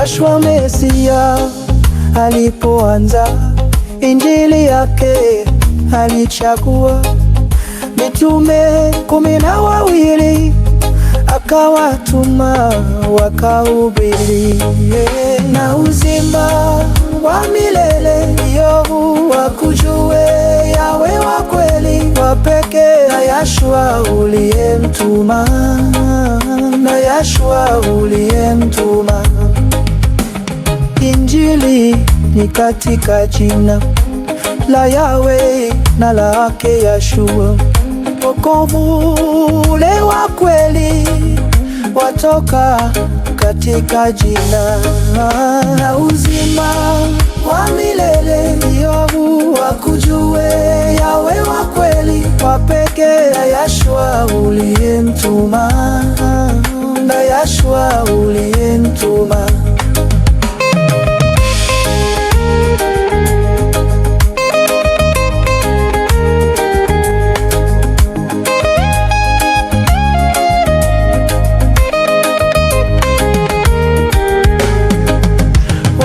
Yashua Mesia alipoanza injili yake, alichagua mitume 12 akawatuma wakahubiri, na uzima wa milele ndio wakujue Yawe wa kweli wa pekee, na Yashua uliyemtuma, na Yashua uliyemtuma. Injili ni katika jina la Yawe na lake Yashua. Wokovu ule wa kweli watoka katika jina, na uzima wa milele ndio wakujue Yawe wa kweli wa pekee, na Yashua uliyemtuma, na Yashua uliyemtuma.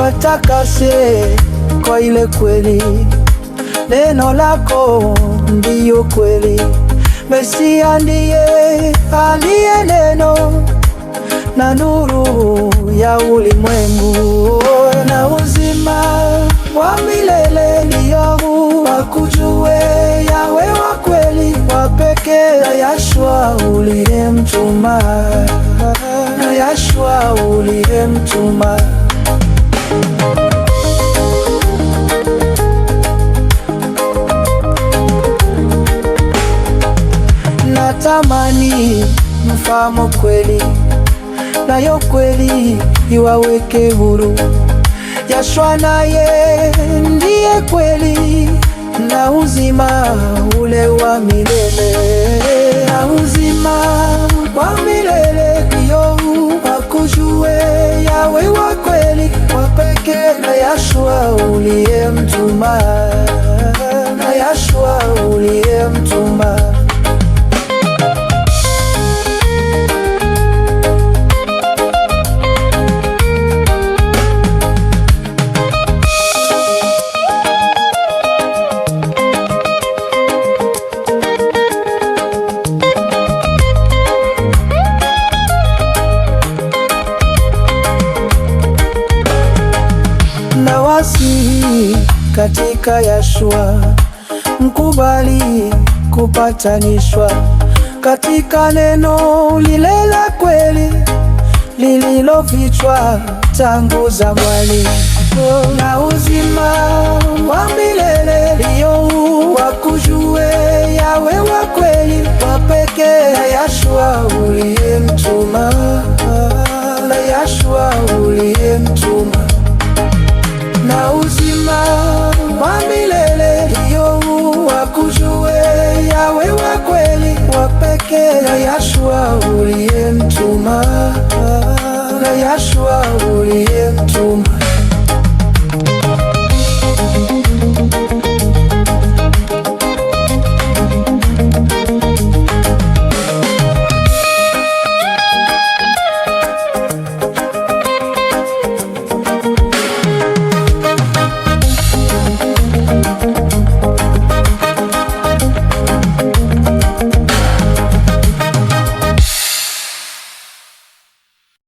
Watakase kwa ile kweli, neno lako ndiyo kweli. Mesia ndiye aliye neno na nuru ya ulimwengu, na uzima wa milele ndio wakujue Yawe wa kweli wa pekee, na Yashua uliyemtuma, na Yashua uliyemtuma. Natamani mfahamu kweli, nayo kweli iwaweke huru. Yashua naye ndiye kweli na uzima ule wa milele, na uzima wa milele ndio wakujue Yawe wa kweli wa pekee, na Yashua uliyemtuma, na Yashua uliyemtuma. Nawasihi katika Yashua, mkubali kupatanishwa katika neno lile la kweli lililofichwa tangu zamani, na uzima wa milele ndio wakujue Yawe wa kweli wa pekee, na Yashua uliyemtuma, na Yashua uliyemtuma. Na uzima wa milele ndio wakujue Yawe wa kweli wa pekee, na Yashua uliyemtuma, na Yashua